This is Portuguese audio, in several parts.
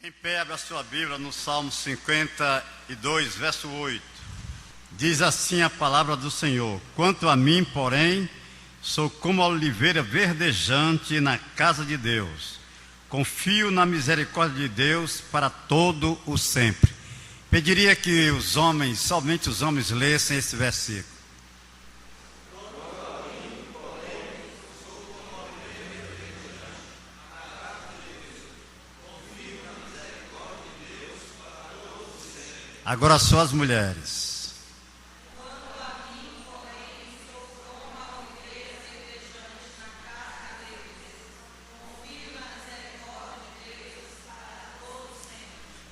Em pé, abre a sua Bíblia no Salmo 52, verso 8. Diz assim a palavra do Senhor: quanto a mim, porém, sou como a oliveira verdejante na casa de Deus. Confio na misericórdia de Deus para todo o sempre. Pediria que somente os homens lessem esse versículo. Agora só as mulheres.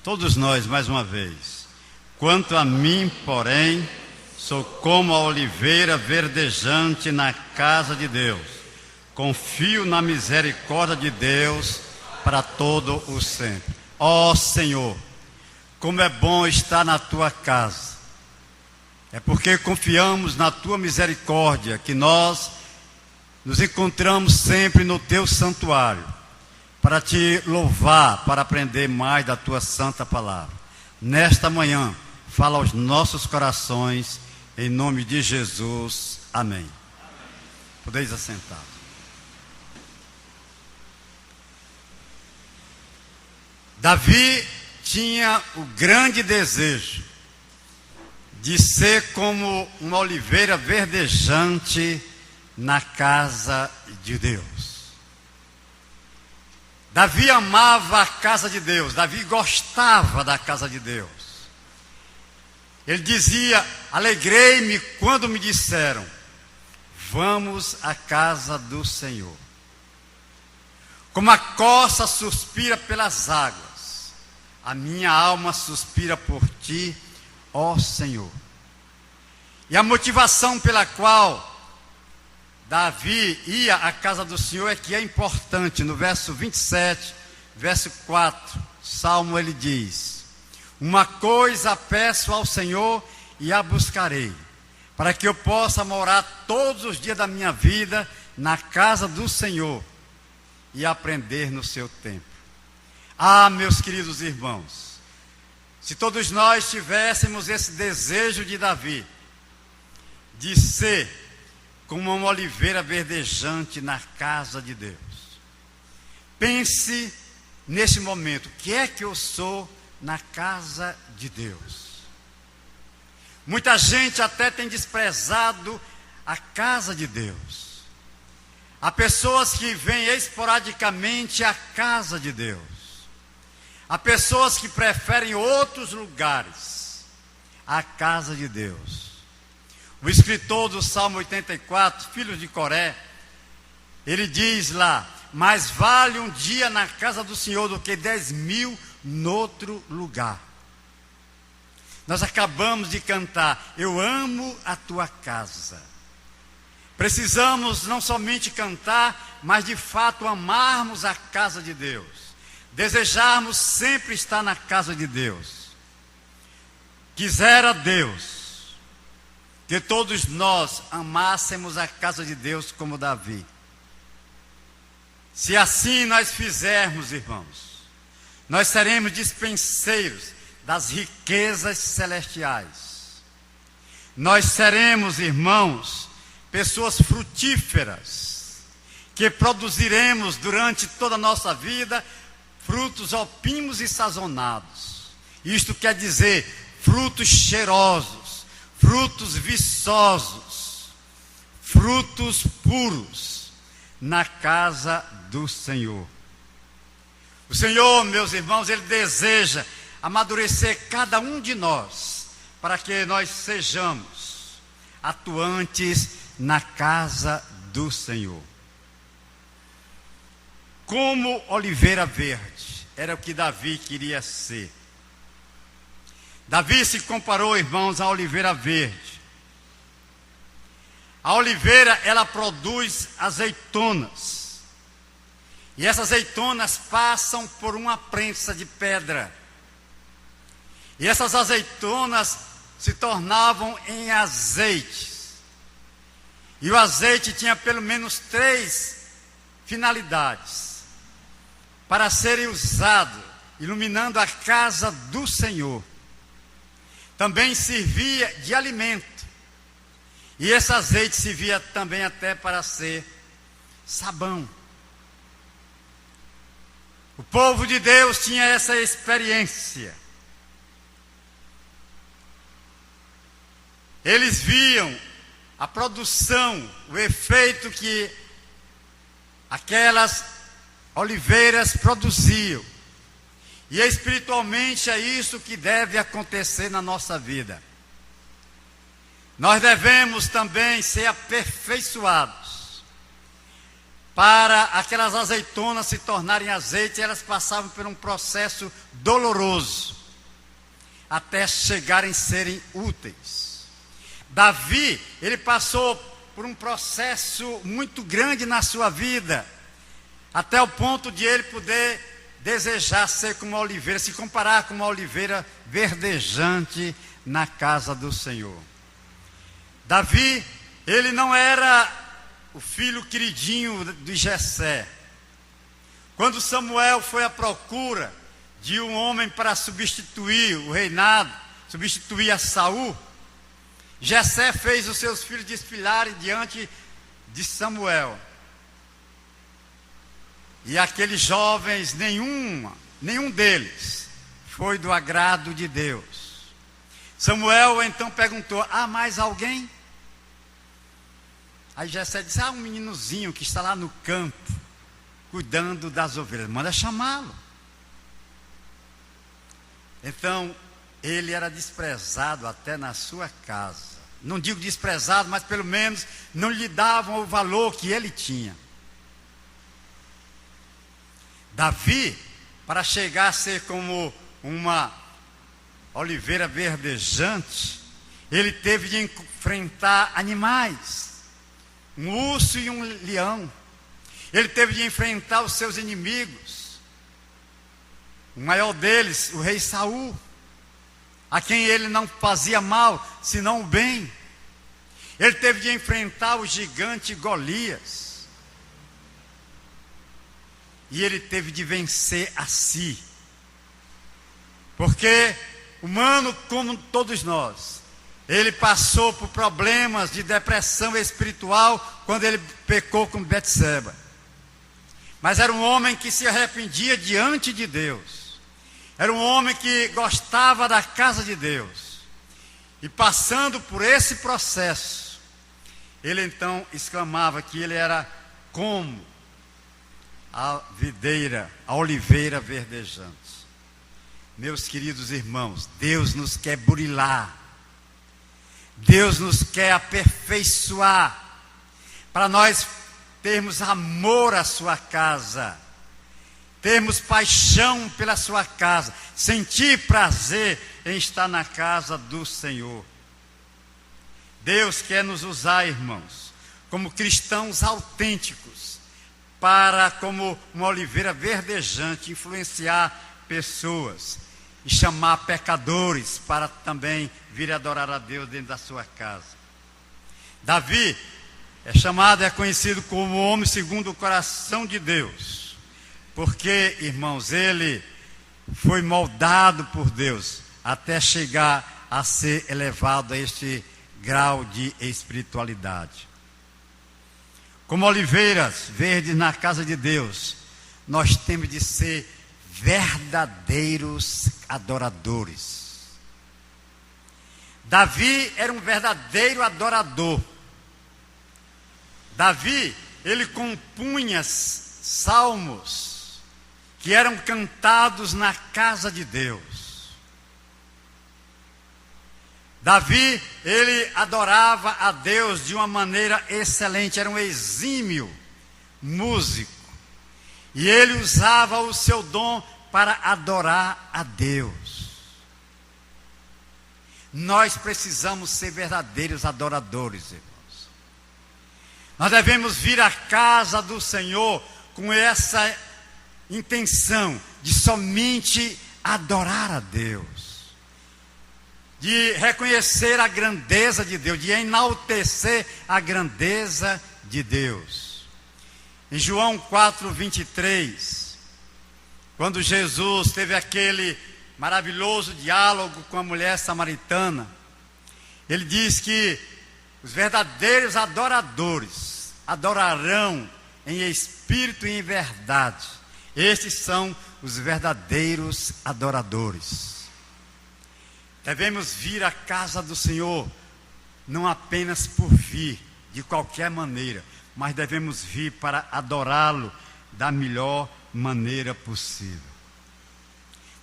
Todos nós, mais uma vez. Quanto a mim, porém, sou como a oliveira verdejante na casa de Deus. Confio na misericórdia de Deus para todo o sempre. Ó Senhor, como é bom estar na tua casa. É porque confiamos na tua misericórdia que nós nos encontramos sempre no teu santuário, para te louvar, para aprender mais da tua santa palavra. Nesta manhã, fala aos nossos corações, em nome de Jesus. Amém. Podeis assentar. Davi tinha o grande desejo de ser como uma oliveira verdejante na casa de Deus. Davi amava a casa de Deus, Davi gostava da casa de Deus. Ele dizia: alegrei-me quando me disseram, vamos à casa do Senhor. Como a corça suspira pelas águas, a minha alma suspira por ti, ó Senhor. E a motivação pela qual Davi ia à casa do Senhor é que é importante. No verso 27, verso 4, Salmo, ele diz: uma coisa peço ao Senhor e a buscarei, para que eu possa morar todos os dias da minha vida na casa do Senhor e aprender no seu templo. Ah, meus queridos irmãos, se todos nós tivéssemos esse desejo de Davi, de ser como uma oliveira verdejante na casa de Deus. Pense nesse momento: o que é que eu sou na casa de Deus? Muita gente até tem desprezado a casa de Deus. Há pessoas que vêm esporadicamente à casa de Deus. Há pessoas que preferem outros lugares à casa de Deus. O escritor do Salmo 84, filho de Coré, ele diz lá: mais vale um dia na casa do Senhor do que 10.000 noutro lugar. Nós acabamos de cantar: eu amo a tua casa. Precisamos não somente cantar, mas de fato amarmos a casa de Deus. Desejarmos sempre estar na casa de Deus. Quisera Deus que todos nós amássemos a casa de Deus como Davi. Se assim nós fizermos, irmãos, nós seremos dispenseiros das riquezas celestiais. Nós seremos, irmãos, pessoas frutíferas, que produziremos durante toda a nossa vida frutos opimos e sazonados. Isto quer dizer frutos cheirosos, frutos viçosos, frutos puros na casa do Senhor. O Senhor, meus irmãos, Ele deseja amadurecer cada um de nós, para que nós sejamos atuantes na casa do Senhor. Como oliveira verde, era o que Davi queria ser. Davi se comparou, irmãos, à oliveira verde. A oliveira, ela produz azeitonas. E essas azeitonas passam por uma prensa de pedra. E essas azeitonas se tornavam em azeite. E o azeite tinha pelo menos 3 finalidades para serem usados iluminando a casa do Senhor. Também servia de alimento. E esse azeite servia também até para ser sabão. O povo de Deus tinha essa experiência. Eles viam a produção, o efeito que aquelas oliveiras produziam. E espiritualmente é isso que deve acontecer na nossa vida. Nós devemos também ser aperfeiçoados. Para aquelas azeitonas se tornarem azeite, elas passavam por um processo doloroso, até chegarem a serem úteis. Davi, ele passou por um processo muito grande na sua vida, até o ponto de ele poder desejar ser como uma oliveira, se comparar com uma oliveira verdejante na casa do Senhor. Davi, ele não era o filho queridinho de Jessé. Quando Samuel foi à procura de um homem para substituir o reinado, substituir a Saul, Jessé fez os seus filhos desfilarem diante de Samuel. E aqueles jovens, nenhum deles foi do agrado de Deus. Samuel então perguntou: há mais alguém? Aí Jessé disse: um meninozinho que está lá no campo, cuidando das ovelhas, manda chamá-lo. Então, ele era desprezado até na sua casa. Não digo desprezado, mas pelo menos não lhe davam o valor que ele tinha. Davi, para chegar a ser como uma oliveira verdejante, ele teve de enfrentar animais, um urso e um leão. Ele teve de enfrentar os seus inimigos. O maior deles, o rei Saul, a quem ele não fazia mal, senão o bem. Ele teve de enfrentar o gigante Golias. E ele teve de vencer a si. Porque, humano como todos nós, ele passou por problemas de depressão espiritual quando ele pecou com Betseba. Mas era um homem que se arrependia diante de Deus. Era um homem que gostava da casa de Deus. E passando por esse processo, ele então exclamava que ele era como a videira, a oliveira verdejante. Meus queridos irmãos, Deus nos quer burilar. Deus nos quer aperfeiçoar, para nós termos amor à sua casa, termos paixão pela sua casa, sentir prazer em estar na casa do Senhor. Deus quer nos usar, irmãos, como cristãos autênticos, para, como uma oliveira verdejante, influenciar pessoas e chamar pecadores para também vir adorar a Deus dentro da sua casa. Davi é conhecido como o homem segundo o coração de Deus, porque, irmãos, ele foi moldado por Deus até chegar a ser elevado a este grau de espiritualidade. Como oliveiras verdes na casa de Deus, nós temos de ser verdadeiros adoradores. Davi era um verdadeiro adorador. Davi, ele compunha salmos que eram cantados na casa de Deus. Davi, ele adorava a Deus de uma maneira excelente, era um exímio músico. E ele usava o seu dom para adorar a Deus. Nós precisamos ser verdadeiros adoradores, irmãos. Nós devemos vir à casa do Senhor com essa intenção de somente adorar a Deus, de reconhecer a grandeza de Deus, de enaltecer a grandeza de Deus. Em João 4:23, Quando Jesus teve aquele maravilhoso diálogo com a mulher samaritana, ele diz que os verdadeiros adoradores adorarão em espírito e em verdade. Estes são os verdadeiros adoradores. Devemos vir à casa do Senhor, não apenas por vir, de qualquer maneira, mas devemos vir para adorá-lo da melhor maneira possível.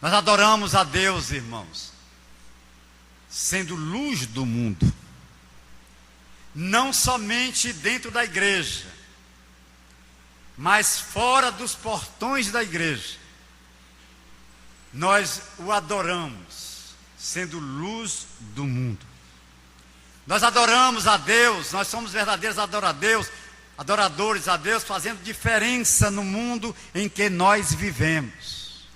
Nós adoramos a Deus, irmãos, sendo luz do mundo, não somente dentro da igreja, mas fora dos portões da igreja. Nós o adoramos, sendo luz do mundo. Nós adoramos a Deus, nós somos verdadeiros adoradores a Deus, fazendo diferença no mundo em que nós vivemos.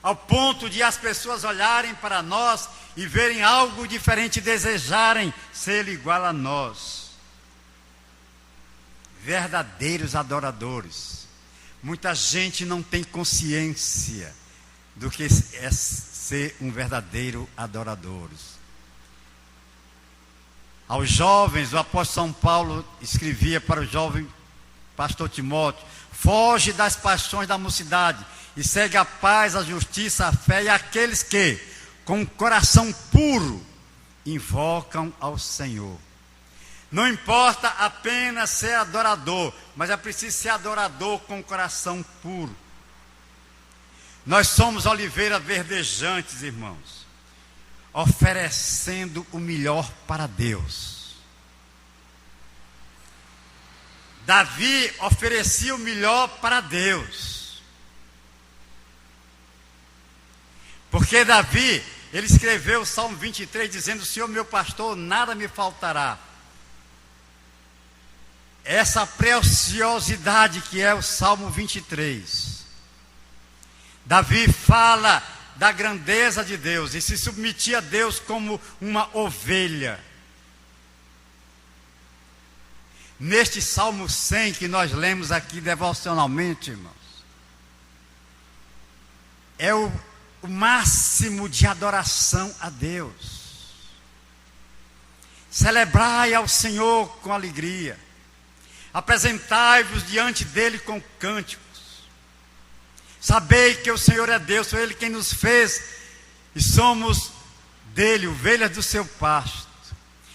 Ao ponto de as pessoas olharem para nós e verem algo diferente e desejarem ser igual a nós. Verdadeiros adoradores. Muita gente não tem consciência do que é ser um verdadeiro adorador. Aos jovens, o apóstolo São Paulo escrevia para o jovem pastor Timóteo: foge das paixões da mocidade e segue a paz, a justiça, a fé e aqueles que, com o coração puro, invocam ao Senhor. Não importa apenas ser adorador, mas é preciso ser adorador com o coração puro. Nós somos oliveiras verdejantes, irmãos, oferecendo o melhor para Deus. Davi oferecia o melhor para Deus. Porque Davi, ele escreveu o Salmo 23 dizendo: o Senhor meu pastor, nada me faltará. Essa preciosidade que é o Salmo 23. Davi fala da grandeza de Deus e se submetia a Deus como uma ovelha. Neste Salmo 100 que nós lemos aqui devocionalmente, irmãos, é o máximo de adoração a Deus. Celebrai ao Senhor com alegria, apresentai-vos diante dele com cânticos. Sabei que o Senhor é Deus, foi Ele quem nos fez e somos dele, ovelhas do seu pasto.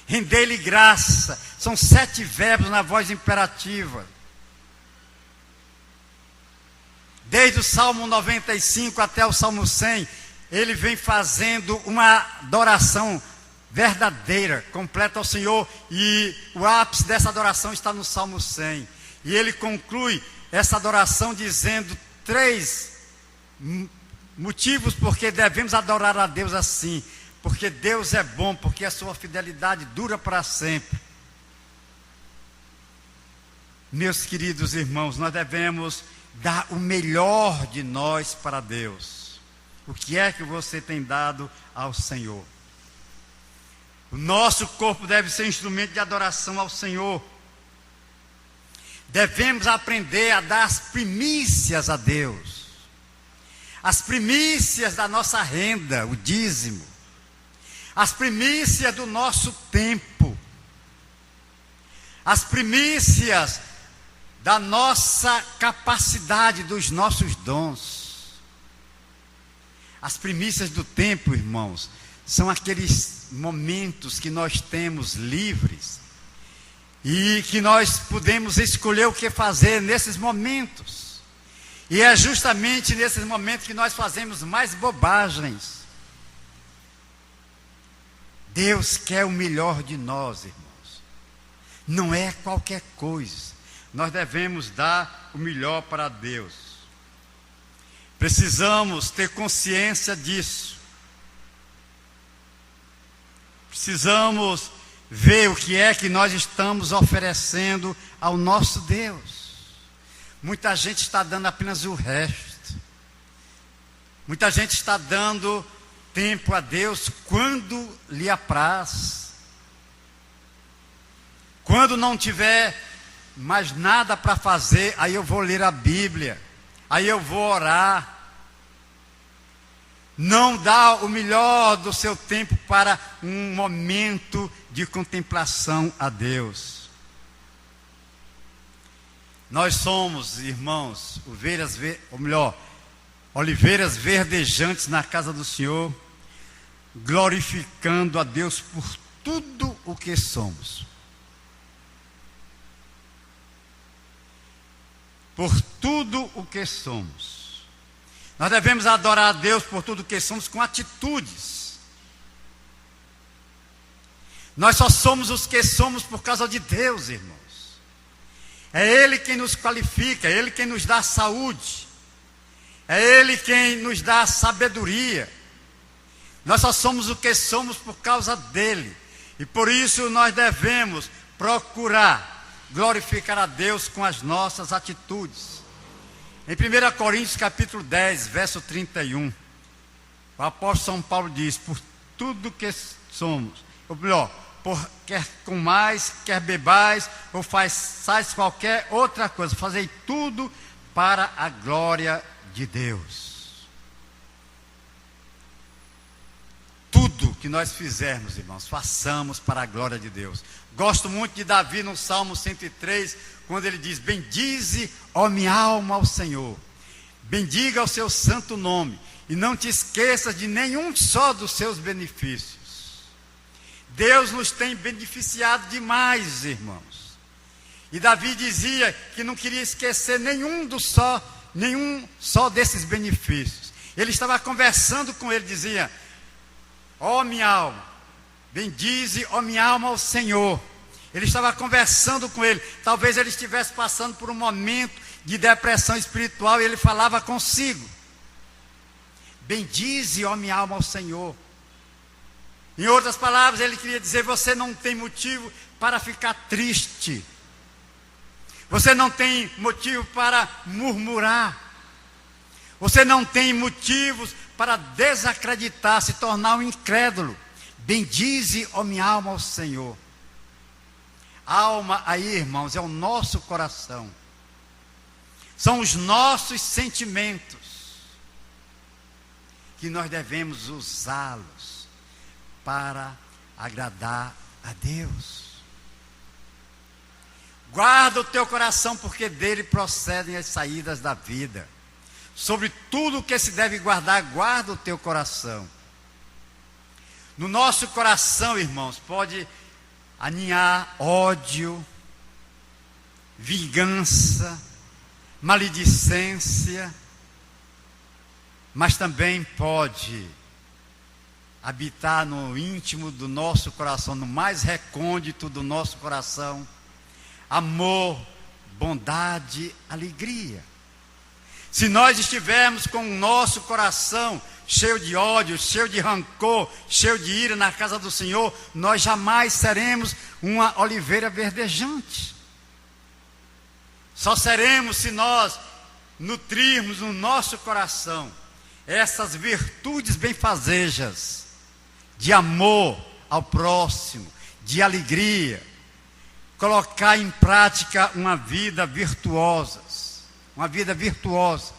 Rendei-lhe graça. São 7 verbos na voz imperativa. Desde o Salmo 95 até o Salmo 100, ele vem fazendo uma adoração verdadeira, completa ao Senhor, e o ápice dessa adoração está no Salmo 100. E ele conclui essa adoração dizendo 3 motivos porque devemos adorar a Deus assim: porque Deus é bom, porque a sua fidelidade dura para sempre. Meus queridos irmãos, nós devemos dar o melhor de nós para Deus. O que é que você tem dado ao Senhor? O nosso corpo deve ser instrumento de adoração ao Senhor. Devemos aprender a dar as primícias a Deus. As primícias da nossa renda, o dízimo. As primícias do nosso tempo. As primícias da nossa capacidade, dos nossos dons. As primícias do tempo, irmãos, são aqueles momentos que nós temos livres e que nós podemos escolher o que fazer nesses momentos. E é justamente nesses momentos que nós fazemos mais bobagens. Deus quer o melhor de nós, irmãos. Não é qualquer coisa. Nós devemos dar o melhor para Deus. Precisamos ter consciência disso. Precisamos ver o que é que nós estamos oferecendo ao nosso Deus. Muita gente está dando apenas o resto. Muita gente está dando tempo a Deus quando lhe apraz. Quando não tiver mais nada para fazer, aí eu vou ler a Bíblia, aí eu vou orar. não dá o melhor do seu tempo para um momento de contemplação a Deus. Nós somos, irmãos, oliveiras verdejantes na casa do Senhor, glorificando a Deus por tudo o que somos. Por tudo o que somos. Nós devemos adorar a Deus por tudo o que somos com atitudes. Nós só somos os que somos por causa de Deus, irmãos. É Ele quem nos qualifica, é Ele quem nos dá saúde, é Ele quem nos dá sabedoria. Nós só somos o que somos por causa dEle. E por isso nós devemos procurar glorificar a Deus com as nossas atitudes. Em 1 Coríntios capítulo 10, verso 31, o apóstolo São Paulo diz: por tudo que somos, ou melhor, quer comais, quer bebais, ou façais qualquer outra coisa, fazei tudo para a glória de Deus. Tudo que nós fizermos, irmãos, façamos para a glória de Deus. Gosto muito de Davi no Salmo 103, quando ele diz: bendize, ó minha alma, ao Senhor. Bendiga o seu santo nome, e não te esqueças de nenhum só dos seus benefícios. Deus nos tem beneficiado demais, irmãos. E Davi dizia que não queria esquecer nenhum só desses benefícios. Ele estava conversando com ele, dizia: ó minha alma, bendize, ó minha alma, ao Senhor. Ele estava conversando com ele. Talvez ele estivesse passando por um momento de depressão espiritual e ele falava consigo: bendize, ó minha alma, ao Senhor. Em outras palavras, ele queria dizer: você não tem motivo para ficar triste. Você não tem motivo para murmurar. Você não tem motivos para desacreditar, se tornar um incrédulo. Bendize, ó minha alma, ao Senhor. Alma aí, irmãos, é o nosso coração. São os nossos sentimentos que nós devemos usá-los para agradar a Deus. Guarda o teu coração, porque dele procedem as saídas da vida. Sobre tudo o que se deve guardar, guarda o teu coração. No nosso coração, irmãos, pode aninhar ódio, vingança, maledicência, mas também pode habitar no íntimo do nosso coração, no mais recôndito do nosso coração, amor, bondade, alegria. Se nós estivermos com o nosso coração cheio de ódio, cheio de rancor, cheio de ira na casa do Senhor, nós jamais seremos uma oliveira verdejante. Só seremos se nós nutrirmos no nosso coração essas virtudes benfazejas, de amor ao próximo, de alegria, colocar em prática uma vida virtuosa. Uma vida virtuosa.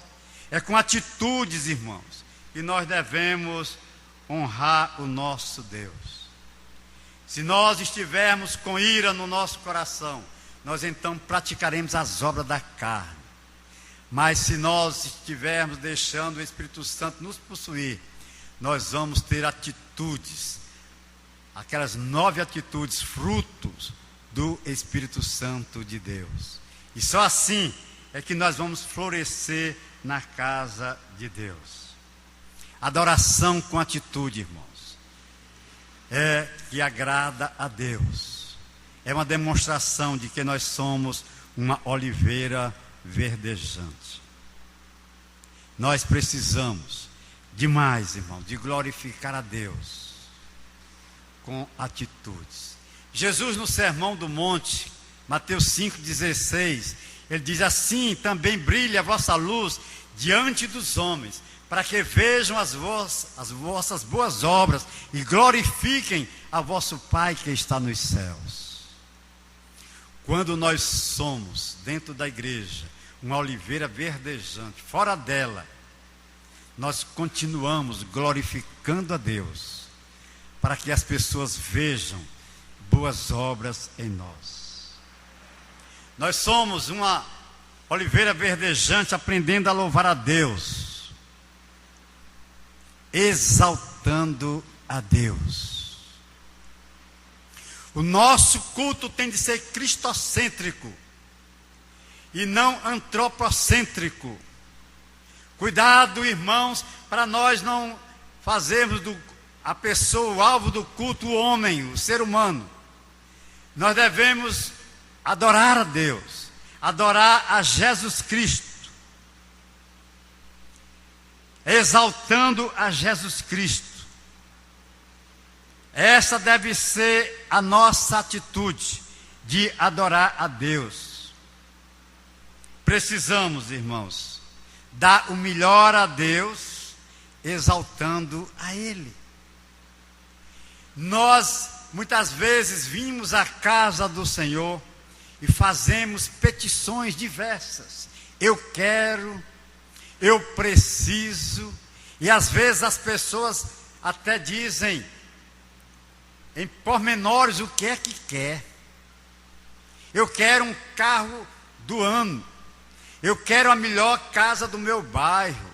É com atitudes, irmãos, que nós devemos honrar o nosso Deus. Se nós estivermos com ira no nosso coração, nós então praticaremos as obras da carne. Mas se nós estivermos deixando o Espírito Santo nos possuir, nós vamos ter atitudes, aquelas 9 atitudes, frutos do Espírito Santo de Deus. E só assim é que nós vamos florescer na casa de Deus. Adoração com atitude, irmãos, é que agrada a Deus. É uma demonstração de que nós somos uma oliveira verdejante. Nós precisamos demais, irmãos, de glorificar a Deus com atitudes. Jesus, no Sermão do Monte, Mateus 5,16, ele diz assim: também brilhe a vossa luz diante dos homens, para que vejam as vossas boas obras e glorifiquem a vosso Pai que está nos céus. Quando nós somos, dentro da igreja, uma oliveira verdejante, fora dela, nós continuamos glorificando a Deus, para que as pessoas vejam boas obras em nós. Nós somos uma oliveira verdejante, aprendendo a louvar a Deus, exaltando a Deus. O nosso culto tem de ser cristocêntrico e não antropocêntrico. Cuidado, irmãos, para nós não fazermos a pessoa, o alvo do culto, o homem, o ser humano. Nós devemos adorar a Deus, adorar a Jesus Cristo, exaltando a Jesus Cristo. Essa deve ser a nossa atitude de adorar a Deus. Precisamos, irmãos, dar o melhor a Deus, exaltando a Ele. Nós, muitas vezes, vimos à casa do Senhor e fazemos petições diversas. Eu quero, eu preciso, e às vezes as pessoas até dizem em pormenores o que é que quer. Eu quero um carro do ano. Eu quero a melhor casa do meu bairro.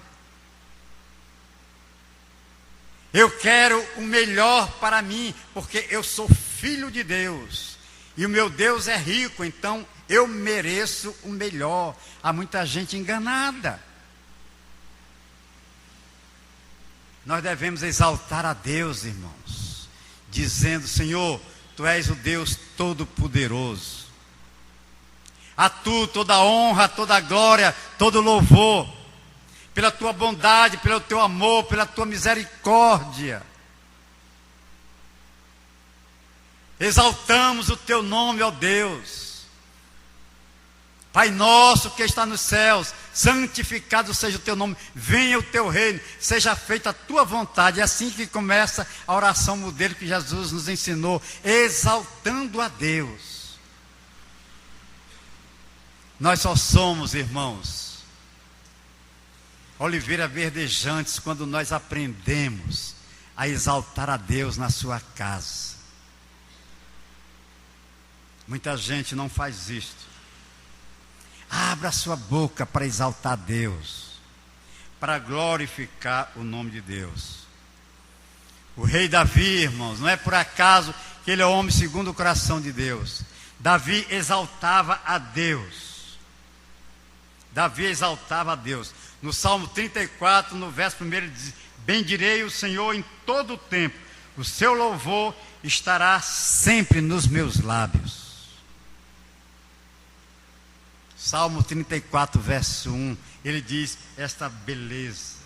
Eu quero o melhor para mim, porque eu sou filho de Deus. E o meu Deus é rico, então eu mereço o melhor. Há muita gente enganada. Nós devemos exaltar a Deus, irmãos, dizendo: Senhor, Tu és o Deus Todo-Poderoso. A Tu toda a honra, toda a glória, todo o louvor, pela Tua bondade, pelo Teu amor, pela Tua misericórdia. Exaltamos o Teu nome, ó Deus. Pai nosso que está nos céus, santificado seja o Teu nome, venha o Teu reino, seja feita a Tua vontade. É assim que começa a oração modelo que Jesus nos ensinou, exaltando a Deus. Nós só somos, irmãos, oliveira verdejantes quando nós aprendemos a exaltar a Deus na sua casa. Muita gente não faz isto. Abra a sua boca para exaltar a Deus, para glorificar o nome de Deus. O rei Davi, irmãos, não é por acaso que ele é o homem segundo o coração de Deus. Davi exaltava a Deus. Davi exaltava a Deus. No Salmo 34, no verso 1, ele diz: bendirei o Senhor em todo o tempo, o seu louvor estará sempre nos meus lábios. Salmo 34, verso 1, ele diz esta beleza.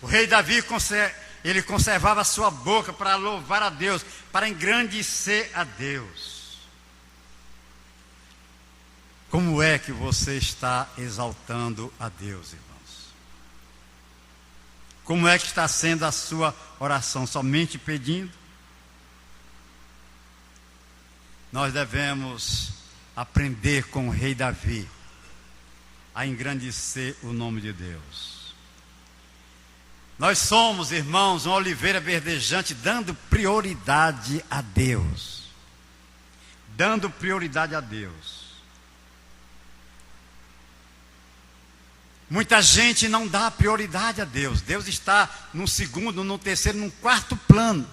O rei Davi, ele conservava a sua boca para louvar a Deus, para engrandecer a Deus. Como é que você está exaltando a Deus, irmãos? Como é que está sendo a sua oração? Somente pedindo? Nós devemos aprender com o rei Davi a engrandecer o nome de Deus. Nós somos, irmãos, uma oliveira verdejante, dando prioridade a Deus. Dando prioridade a Deus. Muita gente não dá prioridade a Deus. Deus está num segundo, num terceiro, num quarto plano.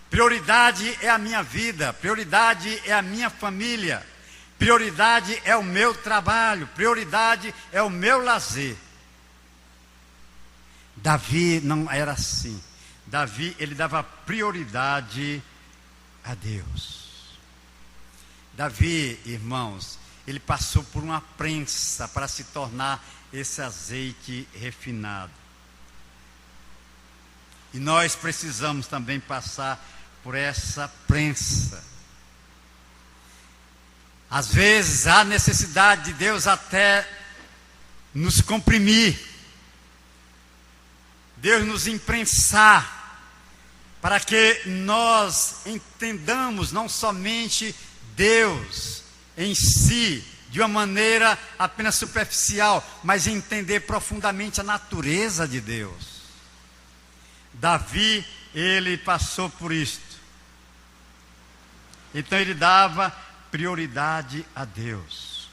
Prioridade é a minha vida, prioridade é a minha família, prioridade é o meu trabalho, prioridade é o meu lazer. Davi não era assim. Davi, ele dava prioridade a Deus. Davi, irmãos, ele passou por uma prensa para se tornar esse azeite refinado. E nós precisamos também passar por essa prensa. Às vezes há necessidade de Deus até nos comprimir, Deus nos imprensar, para que nós entendamos não somente Deus em si, de uma maneira apenas superficial, mas entender profundamente a natureza de Deus. Davi, ele passou por isto. Então ele dava prioridade a Deus.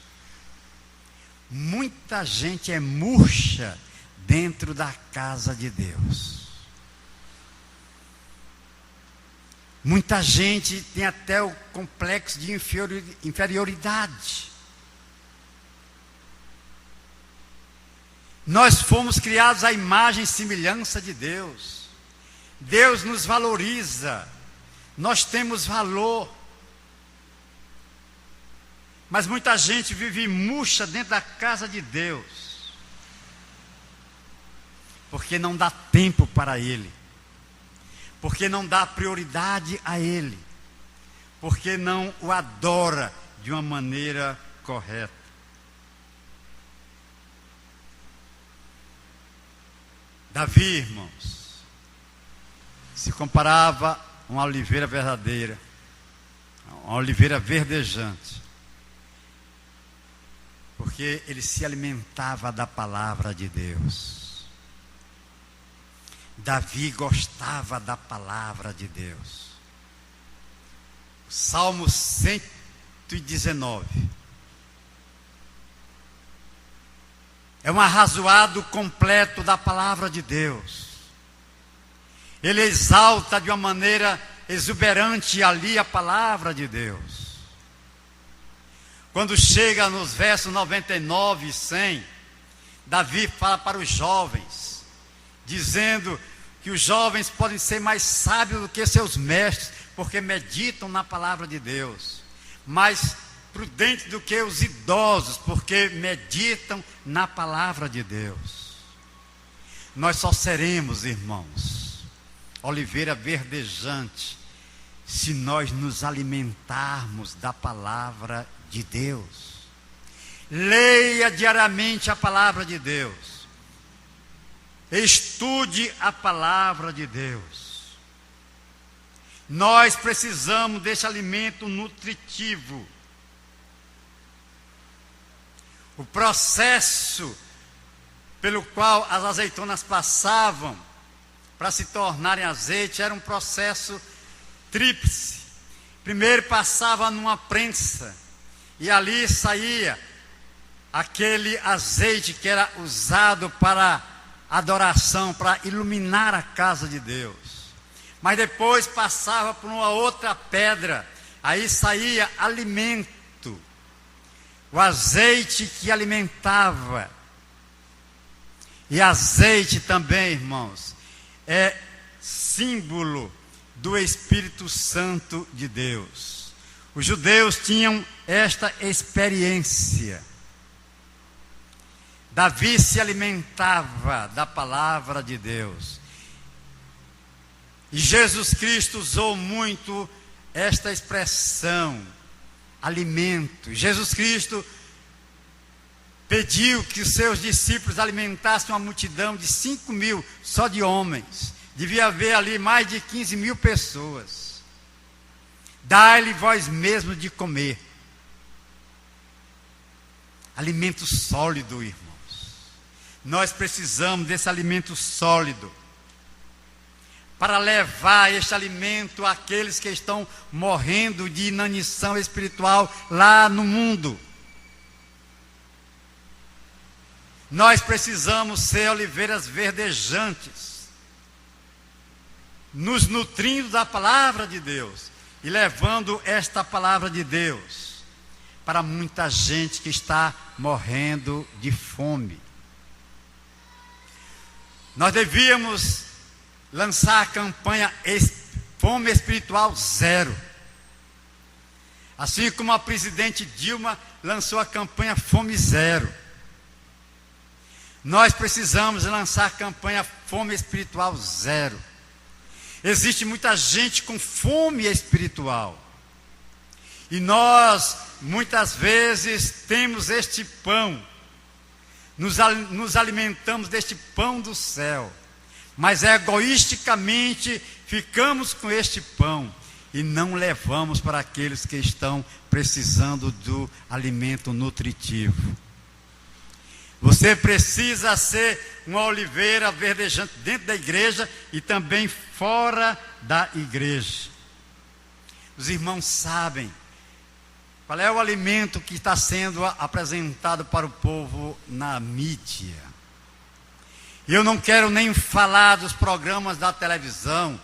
Muita gente é murcha dentro da casa de Deus. Muita gente tem até o complexo de inferioridade. Nós fomos criados à imagem e semelhança de Deus. Deus nos valoriza. Nós temos valor. Mas muita gente vive murcha dentro da casa de Deus, porque não dá tempo para Ele, porque não dá prioridade a Ele, porque não o adora de uma maneira correta. Davi, irmãos, se comparava a uma oliveira verdadeira, uma oliveira verdejante, porque ele se alimentava da palavra de Deus. Davi gostava da palavra de Deus. Salmo 119 é um arrazoado completo da palavra de Deus. Ele exalta de uma maneira exuberante ali a palavra de Deus. Quando chega nos versos 99 e 100, Davi fala para os jovens, dizendo que os jovens podem ser mais sábios do que seus mestres, porque meditam na palavra de Deus, mais prudentes do que os idosos, porque meditam na palavra de Deus. Nós só seremos, irmãos, oliveira verdejante, se nós nos alimentarmos da palavra de Deus. Leia diariamente a palavra de Deus. Estude a palavra de Deus. Nós precisamos desse alimento nutritivo. O processo pelo qual as azeitonas passavam para se tornarem azeite era um processo tríplice. Primeiro passava numa prensa, e ali saía aquele azeite que era usado para adoração, para iluminar a casa de Deus. Mas depois passava por uma outra pedra, aí saía alimento, o azeite que alimentava. E azeite também, irmãos, é símbolo do Espírito Santo de Deus. Os judeus tinham esta experiência. Davi se alimentava da palavra de Deus. E Jesus Cristo usou muito esta expressão, alimento. Jesus Cristo pediu que os seus discípulos alimentassem uma multidão de 5.000 só de homens. Devia haver ali mais de 15.000 pessoas. Dai-lhe vós mesmo de comer. Alimento sólido, irmãos. Nós precisamos desse alimento sólido para levar este alimento àqueles que estão morrendo de inanição espiritual lá no mundo. Nós precisamos ser oliveiras verdejantes, nos nutrindo da palavra de Deus e levando esta palavra de Deus para muita gente que está morrendo de fome. Nós devíamos lançar a campanha Fome Espiritual Zero. Assim como a presidente Dilma lançou a campanha Fome Zero. Nós precisamos lançar a campanha Fome Espiritual Zero. Existe muita gente com fome espiritual. E nós, muitas vezes, temos este pão. Nos alimentamos deste pão do céu. Mas egoisticamente ficamos com este pão. e não levamos para aqueles que estão precisando do alimento nutritivo. Você precisa ser uma oliveira verdejante dentro da igreja e também fora da igreja. Os irmãos sabem qual é o alimento que está sendo apresentado para o povo na mídia. Eu não quero nem falar dos programas da televisão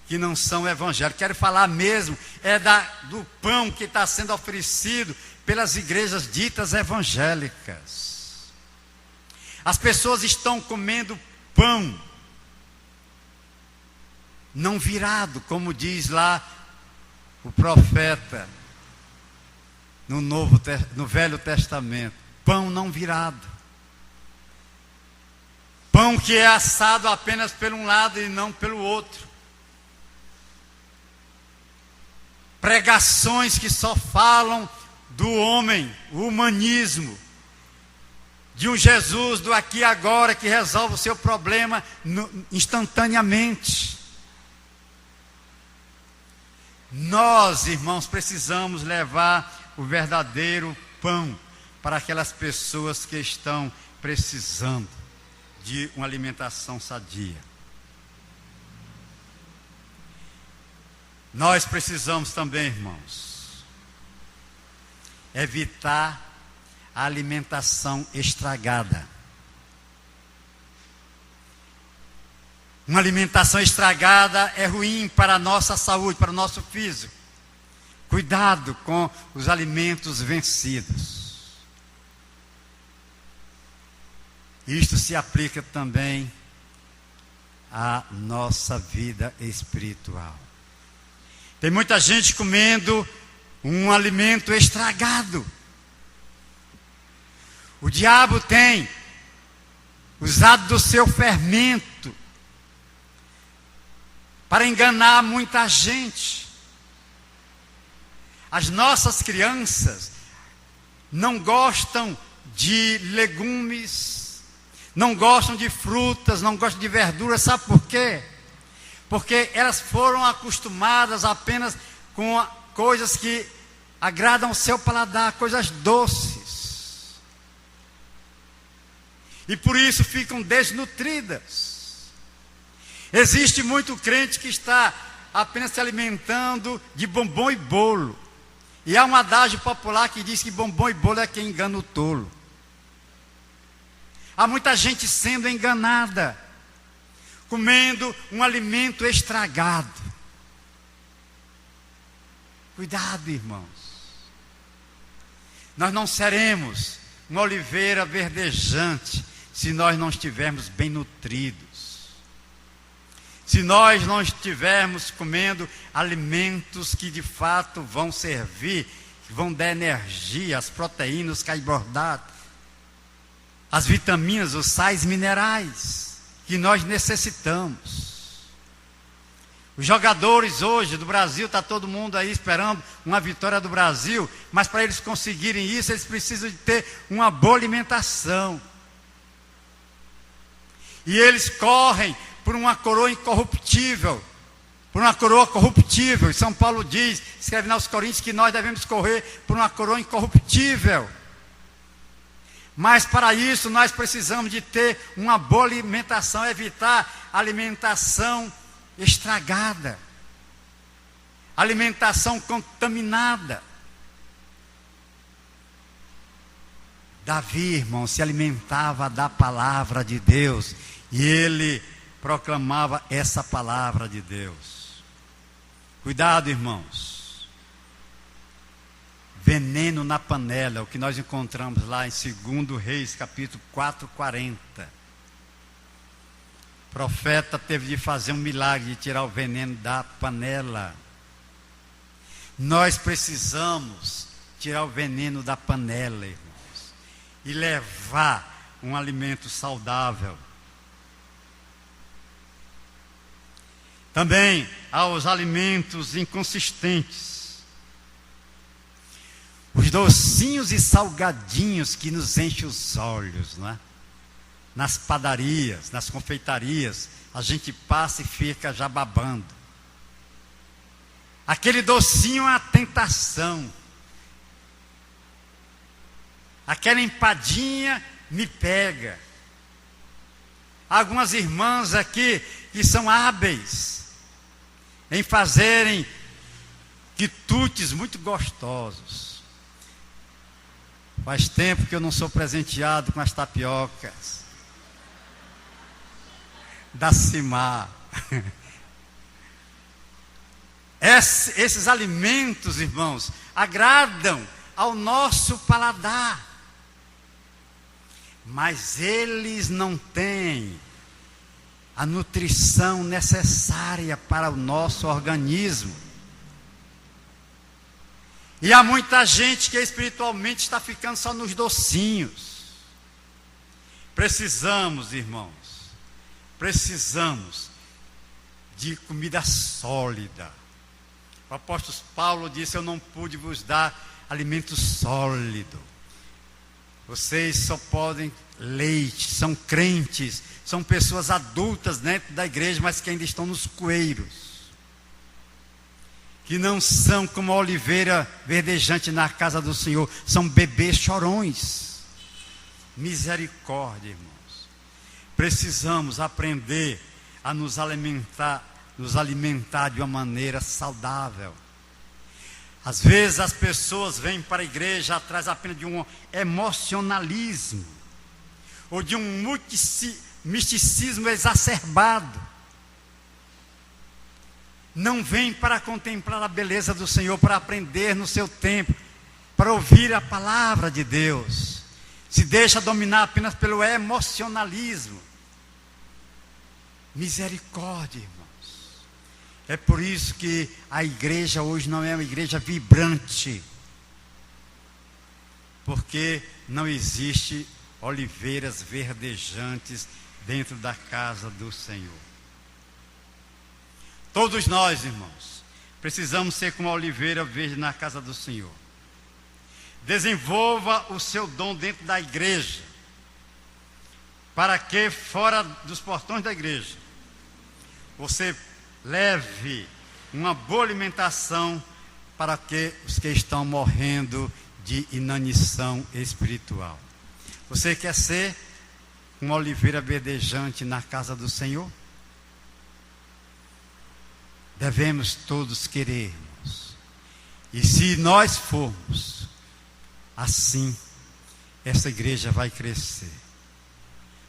que não são evangélicos. Quero falar mesmo do pão que está sendo oferecido pelas igrejas ditas evangélicas. As pessoas estão comendo pão não virado, como diz lá o profeta no Velho Testamento. Pão não virado. Pão que é assado apenas por um lado e não pelo outro. Pregações que só falam do homem, o humanismo, de um Jesus do aqui e agora que resolve o seu problema instantaneamente. Nós, irmãos, precisamos levar o verdadeiro pão para aquelas pessoas que estão precisando de uma alimentação sadia. Nós precisamos também, irmãos, evitar a alimentação estragada. Uma alimentação estragada é ruim para a nossa saúde, para o nosso físico. Cuidado com os alimentos vencidos. Isto se aplica também à nossa vida espiritual. Tem muita gente comendo um alimento estragado. O diabo tem usado do seu fermento para enganar muita gente. As nossas crianças não gostam de legumes, não gostam de frutas, não gostam de verduras. Sabe por quê? Porque elas foram acostumadas apenas com coisas que agradam o seu paladar, coisas doces. E por isso ficam desnutridas. Existe muito crente que está apenas se alimentando de bombom e bolo. E há um adágio popular que diz que bombom e bolo é quem engana o tolo. Há muita gente sendo enganada, comendo um alimento estragado. Cuidado, irmãos. Nós não seremos uma oliveira verdejante se nós não estivermos bem nutridos. Se nós não estivermos comendo alimentos que de fato vão servir, que vão dar energia, as proteínas, os carboidratos, as vitaminas, os sais minerais que nós necessitamos. Os jogadores hoje do Brasil, está todo mundo aí esperando uma vitória do Brasil, mas para eles conseguirem isso, eles precisam de ter uma boa alimentação. E eles correm por uma coroa incorruptível, por uma coroa corruptível. E São Paulo diz, escreve aos Coríntios, que nós devemos correr por uma coroa incorruptível. Mas para isso nós precisamos de ter uma boa alimentação, evitar alimentação estragada, alimentação contaminada. Davi, irmão, se alimentava da palavra de Deus e ele proclamava essa palavra de Deus. Cuidado, irmãos. Veneno na panela, o que nós encontramos lá em 2 Reis, capítulo 4:40. O profeta teve de fazer um milagre de tirar o veneno da panela. Nós precisamos tirar o veneno da panela, irmãos, e levar um alimento saudável. Também aos alimentos inconsistentes, os docinhos e salgadinhos que nos enchem os olhos, não é? Nas padarias, nas confeitarias, a gente passa e fica já babando. Aquele docinho é uma tentação. Aquela empadinha me pega. Algumas irmãs aqui que são hábeis em fazerem quitutes muito gostosos. Faz tempo que eu não sou presenteado com as tapiocas da Cimar. Esses alimentos, irmãos, agradam ao nosso paladar, mas eles não têm a nutrição necessária para o nosso organismo. E há muita gente que espiritualmente está ficando só nos docinhos. Precisamos, irmãos, de comida sólida. O apóstolo Paulo disse: eu não pude vos dar alimento sólido. Vocês só podem leite, são crentes, são pessoas adultas dentro da igreja, mas que ainda estão nos coeiros. Que não são como a oliveira verdejante na casa do Senhor, são bebês chorões. Misericórdia, irmãos. Precisamos aprender a nos alimentar de uma maneira saudável. Às vezes as pessoas vêm para a igreja atrás apenas de um emocionalismo, ou de um misticismo exacerbado. Não vem para contemplar a beleza do Senhor, para aprender no seu tempo, para ouvir a palavra de Deus. Se deixa dominar apenas pelo emocionalismo. Misericórdia, irmãos. É por isso que a igreja hoje não é uma igreja vibrante. Porque não existe oliveiras verdejantes dentro da casa do Senhor. Todos nós, irmãos, precisamos ser como a oliveira verde na casa do Senhor. Desenvolva o seu dom dentro da igreja, para que fora dos portões da igreja você leve uma boa alimentação para que os que estão morrendo de inanição espiritual. Você quer ser uma oliveira verdejante na casa do Senhor? Devemos todos querermos. E se nós formos assim, essa igreja vai crescer.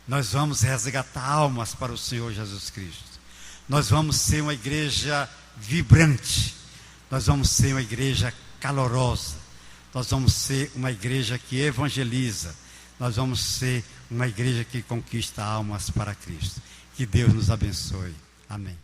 Nós vamos resgatar almas para o Senhor Jesus Cristo. Nós vamos ser uma igreja vibrante. Nós vamos ser uma igreja calorosa. Nós vamos ser uma igreja que evangeliza. Nós vamos ser uma igreja que conquista almas para Cristo. Que Deus nos abençoe. Amém.